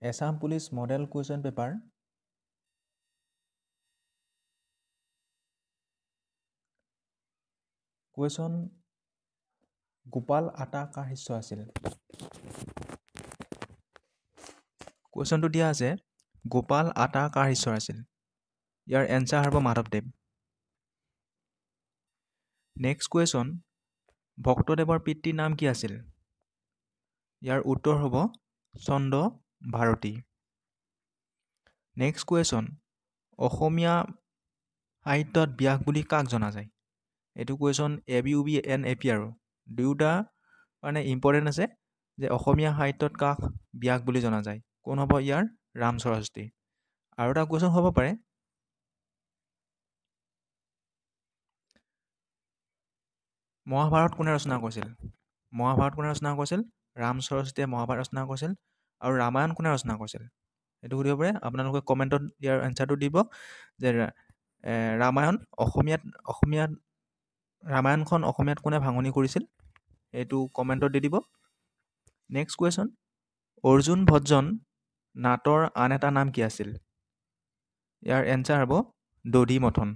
Assam Police Model Question Paper Question Gopal আটা কাৰ শিষ্য আছিল? কুৱেশ্যনটো দিয়া আছে গোপাল আটা কাৰ শিষ্য আছিল? ইয়াৰ এনচাৰ হ'ব মাধৱদেৱ। নেক্সট কুৱেশ্যন ভক্তদেৱৰ পিতৃৰ নাম কি আছিল? ইয়াৰ উত্তৰ হ'ব চন্দ্ৰ ভাৰতী। নেক্সট কুৱেশ্যন অসমীয়া সাহিত্যত ব্যাস বুলি কাক জনা যায়? এইটো কুৱেশ্যন ABUB and APR দুয়োটা মানে ইম্পৰ্টেণ্ট আছে যে অসমীয়া সাহিত্যত কাক ব্যাস বুলি জনা যায়। কোন হ'ব ইয়াৰ? ৰাম সৰস্বতী। আৰু এটা কুৱেশ্যন হ'ব পাৰে মহাভাৰত কোনে ৰচনা কৰিছিল? মহাভাৰত কোনে ৰচনা কৰিছিল? ৰাম সৰস্বতীয়ে মহাভাৰত ৰচনা কৰিছিল। আৰু ৰামায়ণ কোনে ৰচনা কৰিছিল? এইটো সুধিব পাৰে। আপোনালোকে কমেণ্টত ইয়াৰ এনচাৰটো দিব যে ৰামায়ণখন অসমীয়াত কোনে ভাঙনি কৰিছিল? এইটো কমেণ্টত দি দিব। নেক্সট কুৱেশ্যন অৰ্জুন ভজন নাটৰ আন এটা নাম কি আছিল? ইয়াৰ এনচাৰ হ'ব দধি মথন।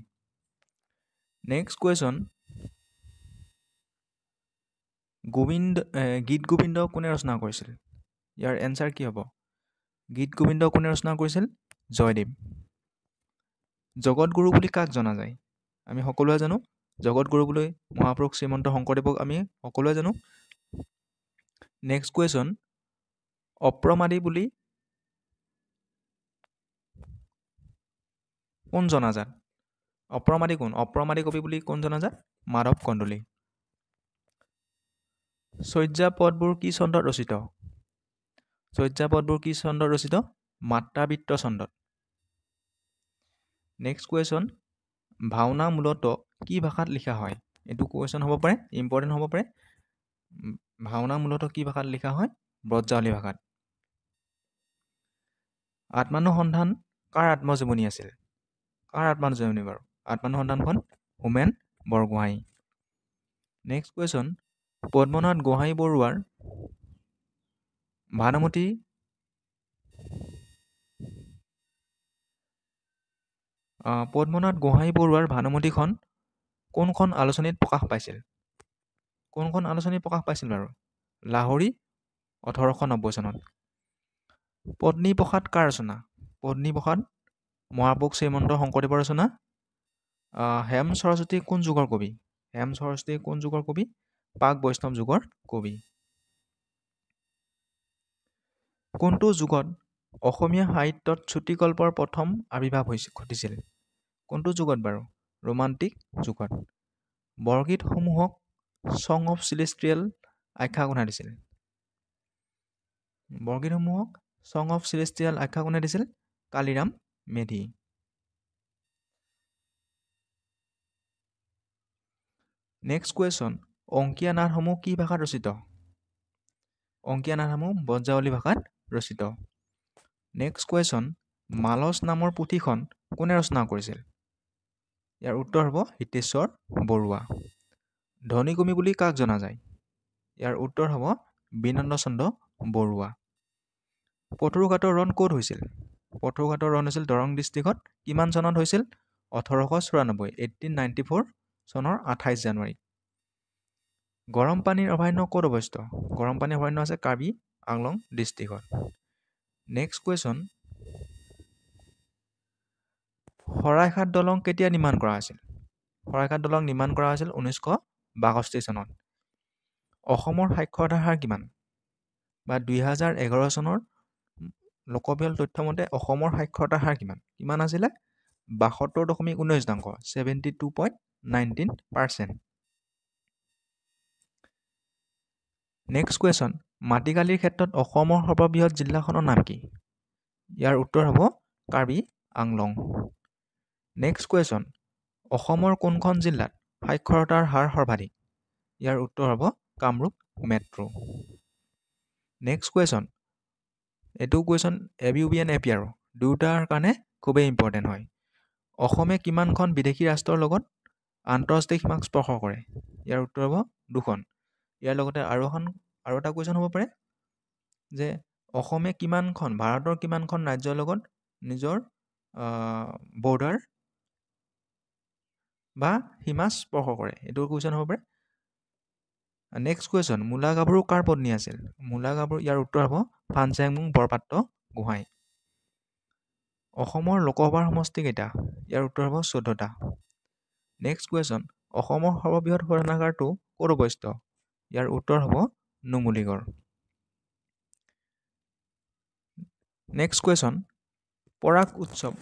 নেক্সট কুৱেশ্যন গীত গোবিন্দ কোনে ৰচনা কৰিছিল? ইয়াৰ এনচাৰ কি হ'ব? গীত গোবিন্দ কোনে ৰচনা কৰিছিল? জয়দেৱ। জগতগুৰু বুলি কাক জনা যায়? আমি সকলোৱে জানো জগতগুৰু বুলি মহাপুৰুষ শ্ৰীমন্ত শংকৰদেৱক আমি সকলোৱে জানো। নেক্সট কুৱেশ্যন অপ্ৰমাদী বুলি কোন জনাজাত? অপ্ৰমাদী কোন? অপ্ৰমাদী কবি বুলি কোন জনাজাত? মাধৱ কন্দলী। চৰ্যাপদবোৰ কি চন্দত ৰচিত? চৰ্যাপদবোৰ কি চন্দত ৰচিত? মাত্ৰাবৃত্ত চন্দত। নেক্সট কুৱেশ্যন ভাওনা মূলতঃ কি ভাষাত লিখা হয়? এইটো কুৱেশ্যন হ'ব পাৰে, ইম্পৰ্টেণ্ট হ'ব পাৰে। ভাওনা মূলতঃ কি ভাষাত লিখা হয়? ব্ৰজাৱলী ভাষাত। আত্মানুসন্ধান কাৰ আত্মজীৱনী আছিল? কাৰ আত্মজীৱনী বাৰু? আত্মানুসন্ধানখন হোমেন বৰগোহাঁই। নেক্সট কুৱেশ্যন পদ্মনাথ গোহাঁই বৰুৱাৰ ভানুমতী পদ্মনাথ গোহাঁই বৰুৱাৰ ভানুমতীখন কোনখন আলোচনীত প্ৰকাশ পাইছিল? কোনখন আলোচনীত প্ৰকাশ পাইছিল বাৰু? লাহৰী 1890 চনত। পত্নীপ্ৰসাদ কাৰ ৰচনা? পত্নীপ্ৰসাদ মহাপুৰুষ শ্ৰীমন্ত শংকৰদেৱৰ ৰচনা। হেম সৰস্বতী কোন যুগৰ কবি? হেম সৰস্বতী কোন যুগৰ কবি? প্ৰাক বৈষ্ণৱ যুগৰ কবি। কোনটো যুগত অসমীয়া সাহিত্যত চুটিগল্পৰ প্ৰথম আৱিৰ্ভাৱ ঘটিছিল? কোনটো যুগত বাৰু? ৰোমান্টিক যুগত। বৰগীতসমূহক ছং অফ চেলেষ্টিয়েল আখ্যা কোনে দিছিল? বৰগীতসমূহক ছং অফ চেলেষ্টিয়েল আখ্যা কোনে দিছিল? কালিৰাম মেধি। নেক্সট কুৱেশ্যন অংকীয়া নাটসমূহ কি ভাষাত ৰচিত? অংকীয়া নাটসমূহ ব্ৰজাৱলী ভাষাত ৰচিত। নেক্সট কুৱেশ্যন মালচ নামৰ পুথিখন কোনে ৰচনা কৰিছিল? ইয়াৰ উত্তৰ হ'ব হিতেশ্বৰ বৰুৱা। ধনী কবি বুলি কাক জনা যায়? ইয়াৰ উত্তৰ হ'ব বিনন্দ চন্দ্ৰ বৰুৱা। পথৰুঘাটৰ ৰণ ক'ত হৈছিল? পথৰুঘাটৰ ৰণ হৈছিল দৰং ডিষ্ট্ৰিক্টত। কিমান চনত হৈছিল? 1894 1894 চনৰ 28 জানুৱাৰী। গৰম পানীৰ অভয়াৰণ্য ক'ত অৱস্থিত? গৰম পানীৰ অভয়াৰণ্য আছে কাৰ্বি আংলং ডিষ্ট্ৰিক্টত। নেক্সট কুৱেশ্যন শৰাইঘাট দলং কেতিয়া নিৰ্মাণ কৰা হৈছিল? শৰাইঘাট দলং নিৰ্মাণ কৰা হৈছিল 1962 চনত। অসমৰ সাক্ষৰতাৰ হাৰ কিমান? বা 2011 চনৰ লোকপিয়ল তথ্য মতে অসমৰ সাক্ষৰতাৰ হাৰ কিমান? কিমান আছিলে? 72.19%, 72.19%। নেক্সট কুৱেশ্যন মাটিকালিৰ ক্ষেত্ৰত অসমৰ সৰ্ববৃহৎ জিলাখনৰ নাম কি? ইয়াৰ উত্তৰ হ'ব কাৰ্বি আংলং। নেক্সট কুৱেশ্যন অসমৰ কোনখন জিলাত সাক্ষৰতাৰ হাৰ সৰ্বাধিক? ইয়াৰ উত্তৰ হ'ব কামৰূপ মেট্ৰ'। নেক্সট কুৱেশ্যন এইটো কুৱেশ্যন ABUB and APR দুয়োটাৰ কাৰণে খুবেই ইম্পৰ্টেণ্ট হয়। অসমে কিমানখন বিদেশী ৰাষ্ট্ৰৰ লগত আন্তঃৰাষ্ট্ৰীয় সীমাক স্পৰ্শ কৰে? ইয়াৰ উত্তৰ হ'ব 2খন। ইয়াৰ লগতে আৰু এটা কুৱেশ্যন হ'ব পাৰে যে অসমে ভাৰতৰ কিমানখন ৰাজ্যৰ লগত নিজৰ বৰ্ডাৰ বা সীমা স্পৰ্শ কৰে? এইটো কুৱেশ্যন হ'ব পাৰে। নেক্সট কুৱেশ্যন, মূলা গাভৰু কাৰ পত্নী আছিল? মূলা গাভৰু, ইয়াৰ উত্তৰ হ'ব ফানচেংমুং বৰপাত্ৰ গোহাঁই। অসমৰ লোকসভাৰ সমষ্টি কেইটা? ইয়াৰ উত্তৰ হ'ব 14টা। নেক্সট কুৱেশ্যন, অসমৰ সৰ্ববৃহৎ শোধনাগাৰটো ক'ত অৱস্থিত? ইয়াৰ উত্তৰ হ'ব নুমলীগড়। নেক্সট কুৱেশ্যন, পৰাগ উৎসৱ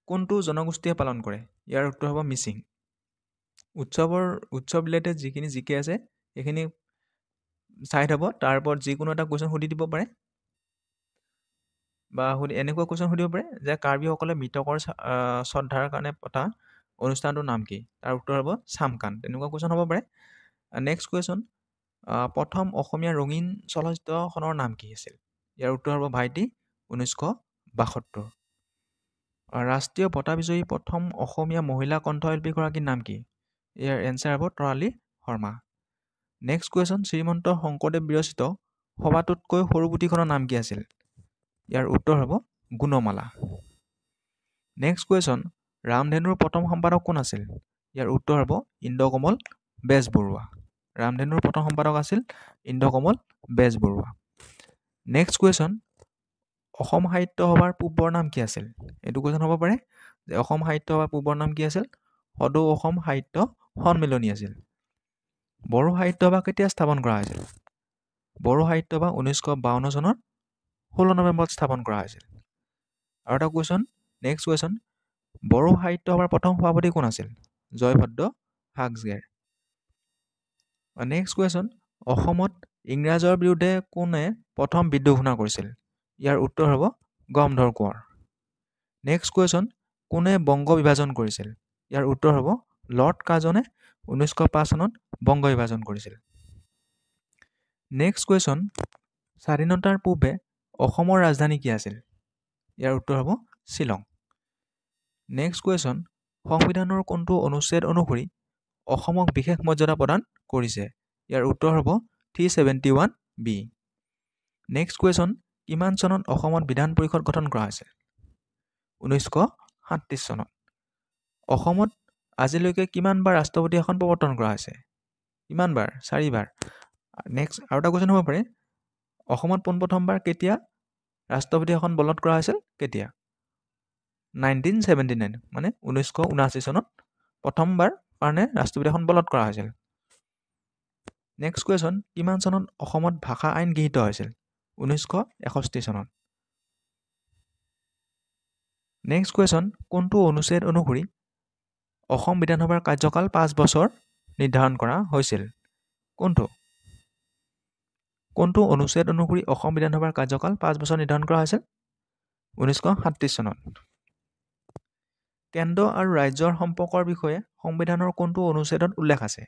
কোনটো জনগোষ্ঠীয়ে পালন কৰে? ইয়াৰ উত্তৰ হ'ব মিচিং। উৎসৱ ৰিলেটেড যিখিনি জিকে আছে সেইখিনি চাই থ'ব, তাৰ ওপৰত যিকোনো এটা কুৱেশ্যন সুধি দিব পাৰে, বা এনেকুৱা কুৱেশ্যন সুধিব পাৰে যে কাৰ্বিসকলে মৃতকৰ শ্ৰদ্ধাৰ কাৰণে পতা অনুষ্ঠানটোৰ নাম কি? তাৰ উত্তৰ হ'ব চামকান। তেনেকুৱা কুৱেশ্যন হ'ব পাৰে। নেক্সট কুৱেশ্যন, প্ৰথম অসমীয়া ৰঙীন চলচ্চিত্ৰখনৰ নাম কি আছিল? ইয়াৰ উত্তৰ হ'ব ভাইটি 1972। ৰাষ্ট্ৰীয় বঁটা বিজয়ী প্ৰথম অসমীয়া মহিলা কণ্ঠশিল্পীগৰাকীৰ নাম কি? ইয়াৰ এনচাৰ হ'ব তৰালী শৰ্মা। নেক্সট কুৱেশ্যন, শ্ৰীমন্ত শংকৰদেৱ বিৰচিত সবাতোতকৈ সৰু পুথিখনৰ নাম কি আছিল? ইয়াৰ উত্তৰ হ'ব গুণমালা। নেক্সট কুৱেশ্যন, ৰামধেনুৰ প্ৰথম সম্পাদক কোন আছিল? ইয়াৰ উত্তৰ হ'ব ইন্দ্ৰকমল বেজবৰুৱা। ৰামধেনুৰ প্ৰথম সম্পাদক আছিল ইন্দ্ৰকমল বেজবৰুৱা। নেক্সট কুৱেশ্যন, অসম সাহিত্য সভাৰ পূৰ্বৰ নাম কি আছিল? এইটো কুৱেশ্যন হ'ব পাৰে যে অসম সাহিত্য সভাৰ পূৰ্বৰ নাম কি আছিল? সদৌ অসম সাহিত্য সন্মিলনী আছিল। বড়ো সাহিত্য সভা কেতিয়া স্থাপন কৰা হৈছিল? বড়ো সাহিত্য সভা 1952 চনৰ 16 নৱেম্বৰত স্থাপন কৰা হৈছিল। আৰু এটা কুৱেশ্যন, নেক্সট কুৱেশ্যন, বড়ো সাহিত্য সভাৰ প্ৰথম সভাপতি কোন আছিল? জয়ভদ্ৰ হাজগেৰ। নেক্সট কুৱেশ্যন, অসমত ইংৰাজৰ বিৰুদ্ধে কোনে প্ৰথম বিদ্ৰোহ ঘোষণা কৰিছিল? ইয়াৰ উত্তৰ হ'ব গমধৰ কোঁৱৰ। নেক্সট কুৱেশ্যন, কোনে বংগ বিভাজন কৰিছিল? ইয়াৰ উত্তৰ হ'ব লৰ্ড কাৰ্জনে 1905 চনত বংগ বিভাজন কৰিছিল। নেক্সট কুৱেশ্যন, স্বাধীনতাৰ পূৰ্বে অসমৰ ৰাজধানী কি আছিল? ইয়াৰ উত্তৰ হ'ব শ্বিলং। নেক্সট কুৱেশ্যন, সংবিধানৰ কোনটো অনুচ্ছেদ অনুসৰি অসমক বিশেষ মৰ্যাদা প্ৰদান কৰিছে? ইয়াৰ উত্তৰ হ'ব 371B। নেক্সট কুৱেশ্যন, কিমান চনত অসমত বিধান পৰিষদ গঠন কৰা হৈছিল? 1937 চনত। অসমত আজিলৈকে কিমানবাৰ ৰাষ্ট্ৰপতি শাসন প্ৰৱৰ্তন কৰা হৈছে? কিমানবাৰ? 4বাৰ। নেক্সট আৰু এটা কুৱেশ্যন হ'ব পাৰে, অসমত পোনপ্ৰথমবাৰ কেতিয়া ৰাষ্ট্ৰপতি শাসন বলবৎ কৰা হৈছিল? কেতিয়া? 1979 মানে 1979 চনত প্ৰথমবাৰ কাৰণে ৰাষ্ট্ৰপতি শাসন বলবৎ কৰা হৈছিল। নেক্সট কুৱেশ্যন, কিমান চনত অসমত ভাষা আইন গৃহীত হৈছিল? 1961 চনত। নেক্সট কুৱেশ্যন, কোনটো অনুচ্ছেদ অনুসৰি অসম বিধানসভাৰ কাৰ্যকাল 5 বছৰ নিৰ্ধাৰণ কৰা হৈছিল? কোনটো অনুচ্ছেদ অনুসৰি অসম বিধানসভাৰ কাৰ্যকাল 5 বছৰ নিৰ্ধাৰণ কৰা হৈছিল? 1937 চনত। কেন্দ্ৰ আৰু ৰাজ্যৰ সম্পৰ্কৰ বিষয়ে সংবিধানৰ কোনটো অনুচ্ছেদত উল্লেখ আছে?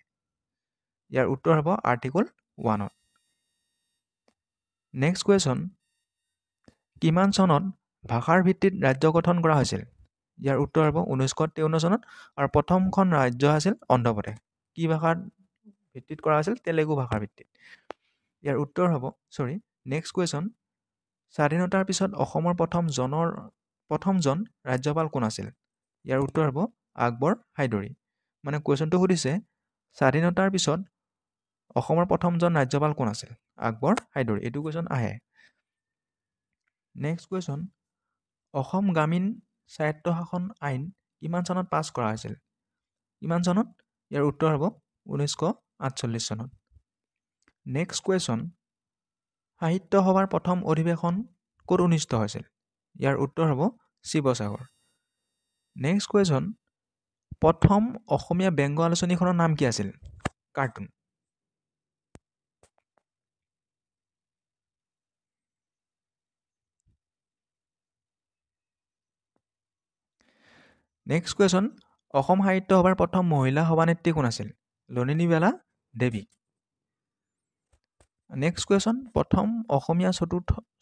ইয়াৰ উত্তৰ হ'ব আৰ্টিকল 1ত। নেক্সট কুৱেশ্যন, কিমান চনত ভাষাৰ ভিত্তিত ৰাজ্য গঠন কৰা হৈছিল? ইয়াৰ উত্তৰ হ'ব 1953 চনত, আৰু প্ৰথমখন ৰাজ্য আছিল অন্ধ্ৰপ্ৰদেশ। কি ভাষাৰ ভিত্তিত কৰা হৈছিল? তেলেগু ভাষাৰ ভিত্তিত। ইয়াৰ উত্তৰ হ'ব নেক্সট কুৱেশ্যন, স্বাধীনতাৰ পিছত অসমৰ প্ৰথমজন ৰাজ্যপাল কোন আছিল? ইয়াৰ উত্তৰ হ'ব আকবৰ হাইদৰি। মানে কুৱেশ্যনটো সুধিছে স্বাধীনতাৰ পিছত অসমৰ প্ৰথমজন ৰাজ্যপাল কোন আছিল? আকবৰ হাইদৰি। এইটো কুৱেশ্যন আহে। নেক্সট কুৱেশ্যন, অসম গ্ৰামীণ স্বায়ত্তশাসন আইন কিমান চনত পাছ কৰা হৈছিল? কিমান চনত? ইয়াৰ উত্তৰ হ'ব 1948 চনত। নেক্সট কুৱেশ্যন, সাহিত্য সভাৰ প্ৰথম অধিৱেশন ক'ত অনুষ্ঠিত হৈছিল? ইয়াৰ উত্তৰ হ'ব শিৱসাগৰ। নেক্সট কুৱেশ্যন, প্ৰথম অসমীয়া ব্যংগ আলোচনীখনৰ নাম কি আছিল? কাৰ্টুন। নেক্সট কুৱেশ্যন, অসম সাহিত্য সভাৰ প্ৰথম মহিলা সভানেত্ৰী কোন আছিল? লনিনীবালা দেৱী। নেক্সট কুৱেশ্যন, প্ৰথম অসমীয়া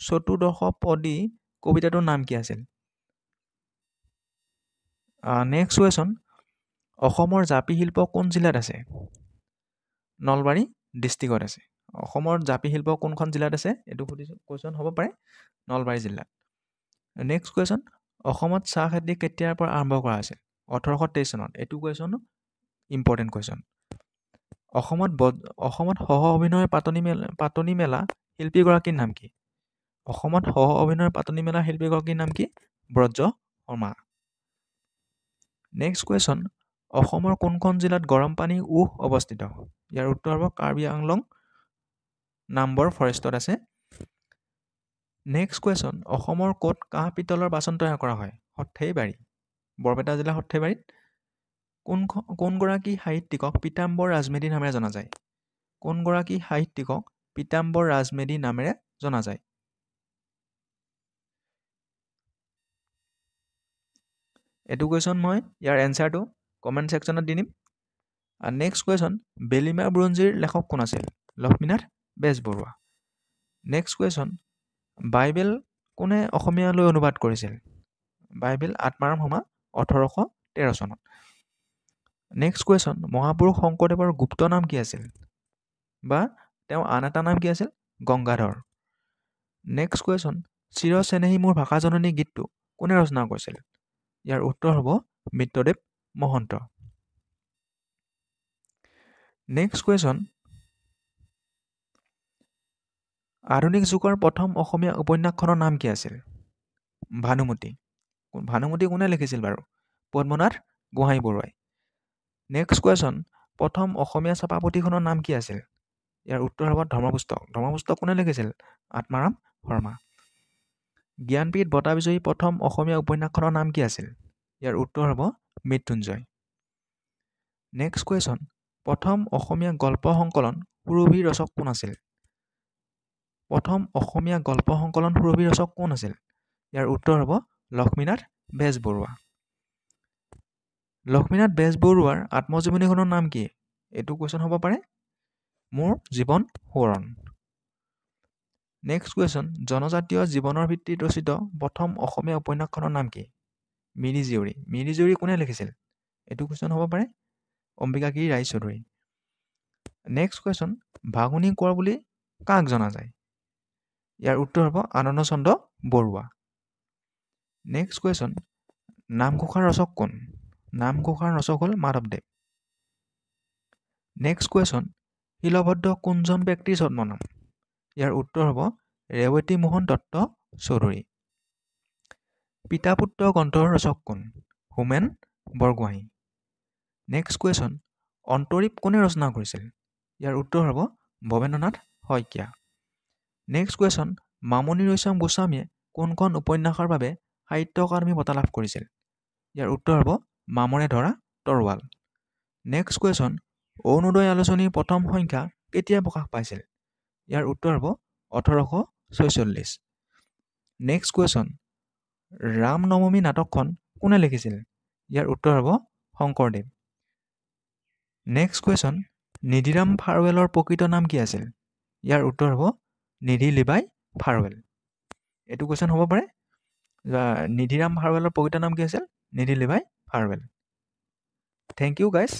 চতুৰ্দশপদী কবিতাটোৰ নাম কি আছিল? নেক্সট কুৱেশ্যন, অসমৰ জাপি শিল্প কোন জিলাত আছে? নলবাৰী ডিষ্ট্ৰিক্টত আছে। অসমৰ জাপি শিল্প কোনখন জিলাত আছে এইটো কুৱেশ্যন হ'ব পাৰে নলবাৰী জিলাত। নেক্সট কুৱেশ্যন, অসমত চাহ খেতি কেতিয়াৰ পৰা আৰম্ভ কৰা হৈছিল? 1823 চনত। এইটো কুৱেশ্যনো ইম্পৰ্টেণ্ট কুৱেশ্যন। অসমত সহ অভিনয় পাতনি মেলা শিল্পীগৰাকীৰ নাম কি? অসমত সহ অভিনয় পাতনি মেলা শিল্পীগৰাকীৰ নাম কি? ব্ৰজ শৰ্মা। নেক্সট কুৱেশ্যন, অসমৰ কোনখন জিলাত গৰম পানী উহ অৱস্থিত? ইয়াৰ উত্তৰ হ'ব কাৰ্বি আংলং নামবৰ ফৰেষ্টত আছে। নেক্সট কুৱেশ্যন, অসমৰ ক'ত কাঁহ পিতলৰ বাচন তৈয়াৰ কৰা হয়? সৰ্থেবাৰী, বৰপেটা জিলা সৰ্থেবাৰীত। কোনগৰাকী সাহিত্যিকক পীতাম্বৰ ৰাজমেধি নামেৰে জনা যায়? কোনগৰাকী সাহিত্যিকক পীতাম্বৰ ৰাজমেধি নামেৰে জনা যায়? এইটো কুৱেশ্যন মই ইয়াৰ এনচাৰটো কমেণ্ট ছেকশ্যনত দি দিম। নেক্সট কুৱেশ্যন, বেলিমাৰ বুৰঞ্জীৰ লেখক কোন আছিল? Lakshminath Bezbarua. Next question, Bible কোনে অসমীয়ালৈ অনুবাদ কৰিছিল? বাইবেল আত্মাৰাম শৰ্মা 1813 চনত। নেক্সট কুৱেশ্যন, মহাপুৰুষ শংকৰদেৱৰ গুপ্ত নাম কি আছিল? বা তেওঁৰ আন এটা নাম কি আছিল? গংগাধৰ। নেক্সট কুৱেশ্যন, চিৰ চেনেহী মোৰ ভাষা জননী গীতটো কোনে ৰচনা কৰিছিল? ইয়াৰ উত্তৰ হ'ব মিত্ৰদেৱ মহন্ত। নেক্সট কুৱেশ্যন, আধুনিক যুগৰ প্ৰথম অসমীয়া উপন্যাসখনৰ নাম কি আছিল? ভানুমতী। ভানুমতী কোনে লিখিছিল বাৰু? পদ্মনাথ গোহাঞিবৰুৱাই। নেক্সট কুৱেশ্যন, প্ৰথম অসমীয়া ছাপা পুথিখনৰ নাম কি আছিল? ইয়াৰ উত্তৰ হ'ব ধৰ্মপুস্তক। ধৰ্মপুস্তক কোনে লিখিছিল? আত্মাৰাম শৰ্মা। জ্ঞানপীঠ বঁটা বিজয়ী প্ৰথম অসমীয়া উপন্যাসখনৰ নাম কি আছিল? ইয়াৰ উত্তৰ হ'ব মৃত্যুঞ্জয়। নেক্সট কুৱেশ্যন, প্ৰথম অসমীয়া গল্প সংকলন সুৰভি ৰচক কোন আছিল? প্ৰথম অসমীয়া গল্প সংকলন সুৰভি ৰচক কোন আছিল? ইয়াৰ উত্তৰ হ'ব লক্ষ্মীনাথ বেজবৰুৱা। লক্ষ্মীনাথ বেজবৰুৱাৰ আত্মজীৱনীখনৰ নাম কি? এইটো কুৱেশ্যন হ'ব পাৰে মোৰ জীৱন সোৱৰণ। নেক্সট কুৱেশ্যন, জনজাতীয় জীৱনৰ ভিত্তিত ৰচিত প্ৰথম অসমীয়া উপন্যাসখনৰ নাম কি? মিৰি জীয়ৰী। মিৰি জীয়ৰী কোনে লিখিছিল? এইটো কুৱেশ্যন হ'ব পাৰে অম্বিকাগিৰি ৰায়চৌধুৰী। নেক্সট কুৱেশ্যন, ভাগুনি কোঁৱৰ বুলি কাক জনা যায়? ইয়াৰ উত্তৰ হ'ব আনন্দচন্দ্ৰ বৰুৱা। নেক্সট কুৱেশ্যন, নামঘোষাৰ ৰচক কোন? নামঘোষাৰ ৰচক হ'ল মাধৱদেৱ। নেক্সট কুৱেশ্যন, শিলভদ্ৰ কোনজন ব্যক্তিৰ ছদ্মনাম? ইয়াৰ উত্তৰ হ'ব ৰেৱতী মোহন দত্ত চৌধুৰী। পিতা পুত্ৰ গ্ৰন্থৰ ৰচক কোন? হোমেন বৰগোহাঞি। নেক্সট কুৱেশ্যন, অন্তৰীপ কোনে ৰচনা কৰিছিল? ইয়াৰ উত্তৰ হ'ব ভৱেন্দ্ৰনাথ শইকীয়া। নেক্সট কুৱেশ্যন, মামণি ৰয়ছম গোস্বামীয়ে কোনখন উপন্যাসৰ বাবে সাহিত্য অকাডেমী বঁটা লাভ কৰিছিল? ইয়াৰ উত্তৰ হ'ব মামৰে ধৰা তৰোৱাল। নেক্সট কুৱেশ্যন, অৰুণোদয় আলোচনীৰ প্ৰথম সংখ্যা কেতিয়া প্ৰকাশ পাইছিল? ইয়াৰ উত্তৰ হ'ব 1846। নেক্সট কুৱেশ্যন, ৰাম নৱমী নাটকখন কোনে লিখিছিল? ইয়াৰ উত্তৰ হ'ব শংকৰদেৱ। নেক্সট কুৱেশ্যন, নিধিৰাম ফাৰুৱেলৰ প্ৰকৃত নাম কি আছিল? ইয়াৰ উত্তৰ হ'ব নিধি লিবাই ফাৰুৱেল। এইটো কুৱেশ্যন হ'ব পাৰে নিধিৰাম ফাৰুৱেলৰ প্ৰকৃত নাম কি আছিল? নিধি লিবাই ফাৰুৱেল। Thank you guys.